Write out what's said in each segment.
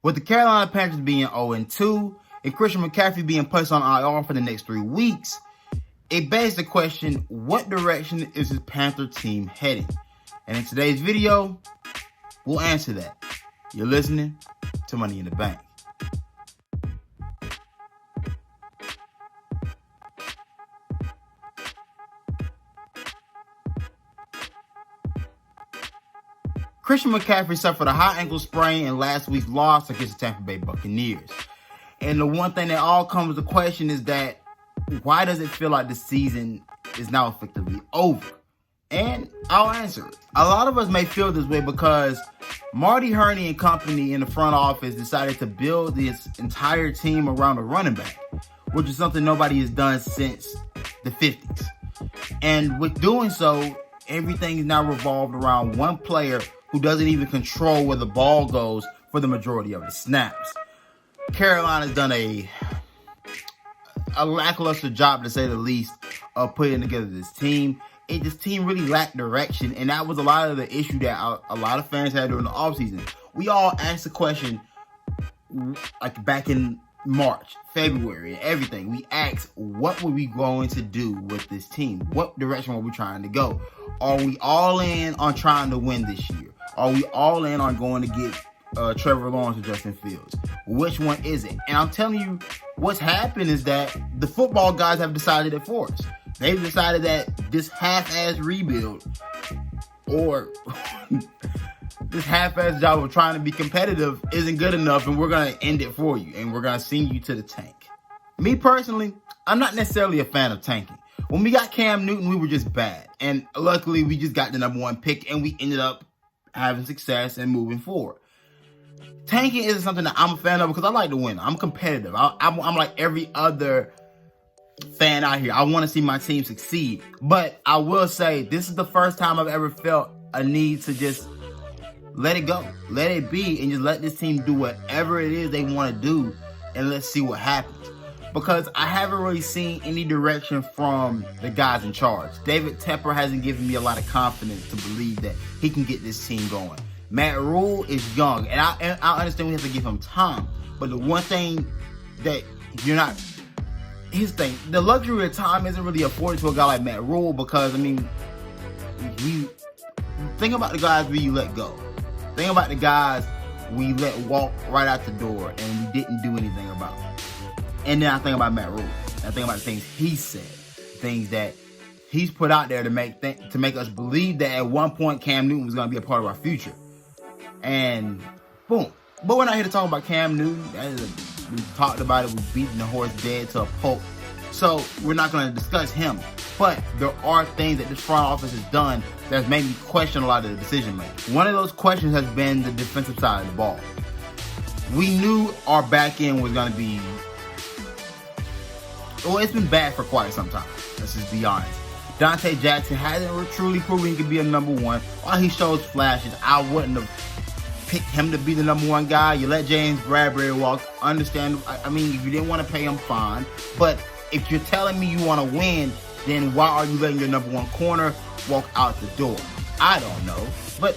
With the Carolina Panthers being 0-2 and Christian McCaffrey being placed on IR for the next 3 weeks, it begs the question, what direction is this Panther team heading? And in today's video, we'll answer that. You're listening to Money in the Bank. Christian McCaffrey suffered a high ankle sprain in last week's loss against the Tampa Bay Buccaneers. And the one thing that all comes to question is that why does it feel like the season is now effectively over? And I'll answer it. A lot of us may feel this way because Marty Hurney and company in the front office decided to build this entire team around a running back, which is something nobody has done since the 50s. And with doing so, everything is now revolved around one player who doesn't even control where the ball goes for the majority of the snaps. Carolina's done a lackluster job, to say the least, of putting together this team. This team really lacked direction, and that was a lot of the issue that a lot of fans had during the offseason. We all asked the question, like back in March, February, and everything. We asked, what were we going to do with this team? What direction were we trying to go? Are we all in on trying to win this year? Are we all in on going to get Trevor Lawrence or Justin Fields? Which one is it? And I'm telling you, what's happened is that the football guys have decided it for us. They've decided that this half-ass rebuild or this half-ass job of trying to be competitive isn't good enough, and we're going to end it for you, and we're going to send you to the tank. Me personally, I'm not necessarily a fan of tanking. When we got Cam Newton, we were just bad. And luckily, we just got the #1 pick, and we ended up having success and moving forward. Tanking isn't something that I'm a fan of because I like to win. I'm competitive. I'm like every other fan out here. I want to see my team succeed. But I will say, this is the first time I've ever felt a need to just let it go. Let it be, and just let this team do whatever it is they want to do, and let's see what happens. Because I haven't really seen any direction from the guys in charge. David Tepper hasn't given me a lot of confidence to believe that he can get this team going. Matt Rule is young, and I understand we have to give him time. But the one thing that his thing, the luxury of time isn't really afforded to a guy like Matt Rule because, I mean, think about the guys we let go. Think about the guys we let walk right out the door and we didn't do anything about it. And then I think about Matt Rule. I think about the things he said, things that he's put out there to make us believe that at one point Cam Newton was going to be a part of our future. And boom. But we're not here to talk about Cam Newton. We've talked about it. We've beaten the horse dead to a pulp. So we're not going to discuss him. But there are things that this front office has done that's made me question a lot of the decision making. One of those questions has been the defensive side of the ball. We knew our back end was going to be... Well, it's been bad for quite some time. Let's just be honest. Dante Jackson hasn't truly proven he could be a #1. While he shows flashes, I wouldn't have picked him to be the #1 guy. You let James Bradbury walk. Understand? I mean, if you didn't want to pay him, fine. But if you're telling me you want to win, then why are you letting your #1 corner walk out the door? I don't know. But,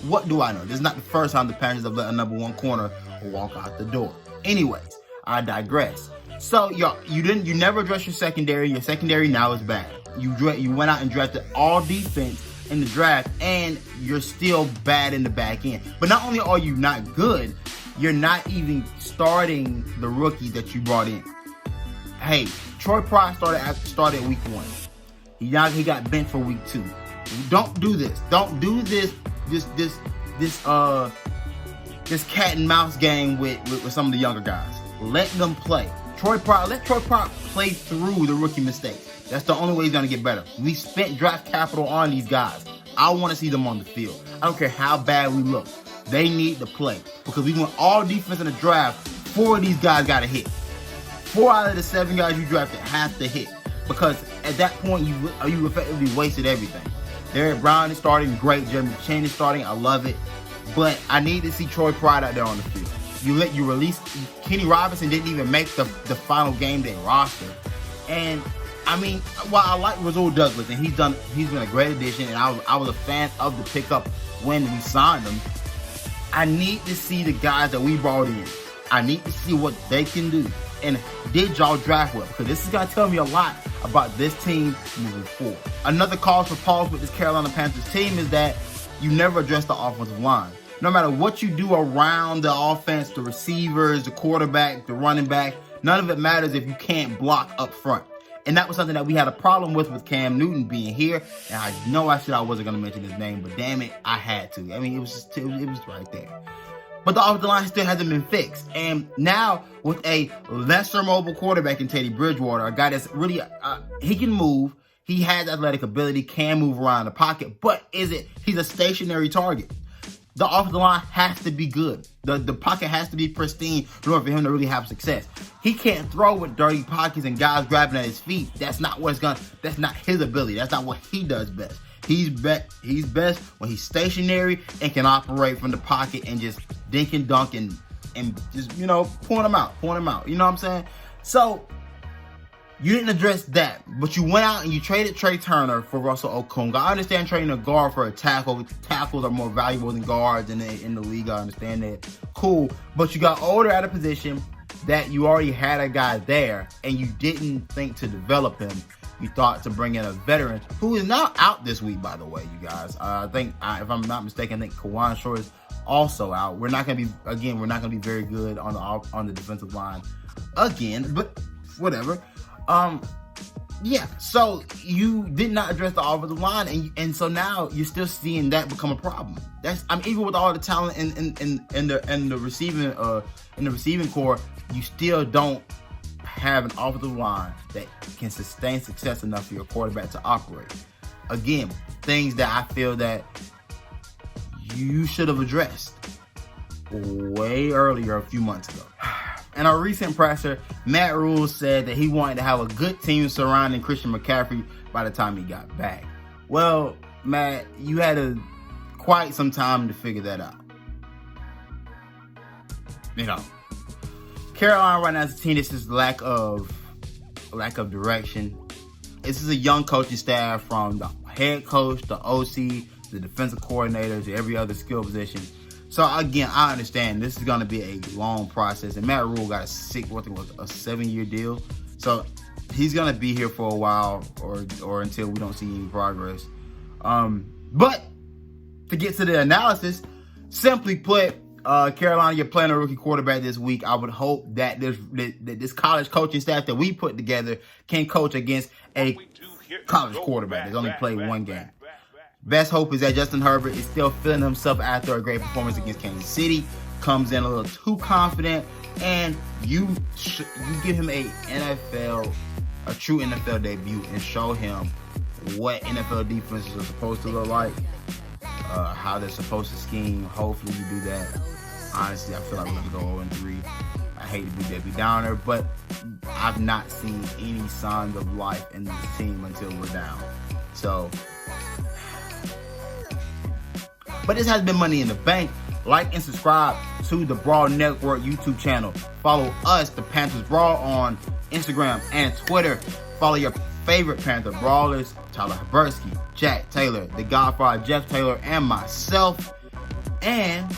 what do I know? This is not the first time the Panthers have let a #1 corner walk out the door. Anyways, I digress. So, you never addressed your secondary. Your secondary now is bad. You went out and drafted all defense in the draft, and you're still bad in the back end. But not only are you not good, you're not even starting the rookies that you brought in. Hey, Troy Pride started week 1. He got bent for week 2. Don't do this. Don't do this cat and mouse game with some of the younger guys. Let them play. Let Troy Pride play through the rookie mistakes. That's the only way he's going to get better. We spent draft capital on these guys. I want to see them on the field. I don't care how bad we look. They need to play. Because we went all defense in the draft. 4 of these guys got to hit. 4 out of the 7 guys you drafted have to hit. Because at that point, you effectively wasted everything. Derek Brown is starting. Great. Jeremy Chin is starting. I love it. But I need to see Troy Pride out there on the field. You release Kenny Robinson didn't even make the final game day roster. And I mean, while I like Rasul Douglas and he's been a great addition, and I was a fan of the pickup when we signed him, I need to see the guys that we brought in. I need to see what they can do. And did y'all draft well? Because this is going to tell me a lot about this team moving forward. Another cause for pause with this Carolina Panthers team is that you never address the offensive line. No matter what you do around the offense, the receivers, the quarterback, the running back, none of it matters if you can't block up front. And that was something that we had a problem with Cam Newton being here. And I know I said I wasn't going to mention his name, but damn it, I had to. I mean, it was right there. But the offensive line still hasn't been fixed. And now with a lesser mobile quarterback in Teddy Bridgewater, a guy that's really, he can move. He has athletic ability, can move around the pocket. But he's a stationary target. The offensive line has to be good. The pocket has to be pristine in order for him to really have success. He can't throw with dirty pockets and guys grabbing at his feet. That's not his ability. That's not what he does best. He's best when he's stationary and can operate from the pocket and just dink and dunk and just, point him out. You know what I'm saying? So you didn't address that, but you went out and you traded Trey Turner for Russell Okung. I understand trading a guard for a tackle. Tackles are more valuable than guards in the league. I understand that. Cool. But you got older at a position that you already had a guy there, and you didn't think to develop him. You thought to bring in a veteran who is now out this week, by the way, you guys. I think, if I'm not mistaken, I think Kawan Short is also out. We're not going to be very good on the defensive line again, but whatever. Yeah, so you did not address the offensive line, and so now you're still seeing that become a problem. Even with all the talent in the receiving core, you still don't have an offensive line that can sustain success enough for your quarterback to operate. Again, things that I feel that you should have addressed way earlier, a few months ago. In a recent presser, Matt Rule said that he wanted to have a good team surrounding Christian McCaffrey by the time he got back. Well, Matt, you had quite some time to figure that out. Carolina right now as a team, this is lack of direction. This is a young coaching staff from the head coach, the OC, the defensive coordinator, to every other skill position. So again, I understand this is going to be a long process, and Matt Rule got a 7-year deal. So he's going to be here for a while, or until we don't see any progress. But to get to the analysis, simply put, Carolina, you're playing a rookie quarterback this week. I would hope that this college coaching staff that we put together can coach against a college quarterback that's only played one game. Best hope is that Justin Herbert is still feeling himself after a great performance against Kansas City, comes in a little too confident, and you give him a true NFL debut and show him what NFL defenses are supposed to look like, how they're supposed to scheme. Hopefully you do that. Honestly, I feel like we're going to go 0-3. I hate to be Debbie Downer, but I've not seen any signs of life in this team until we're down. So, but this has been Money in the Bank. Like and subscribe to the Brawl Network YouTube channel. Follow us, the Panthers Brawl, on Instagram and Twitter. Follow your favorite Panther brawlers, Tyler Habersky, Jack Taylor, The Godfather Jeff Taylor, and myself. And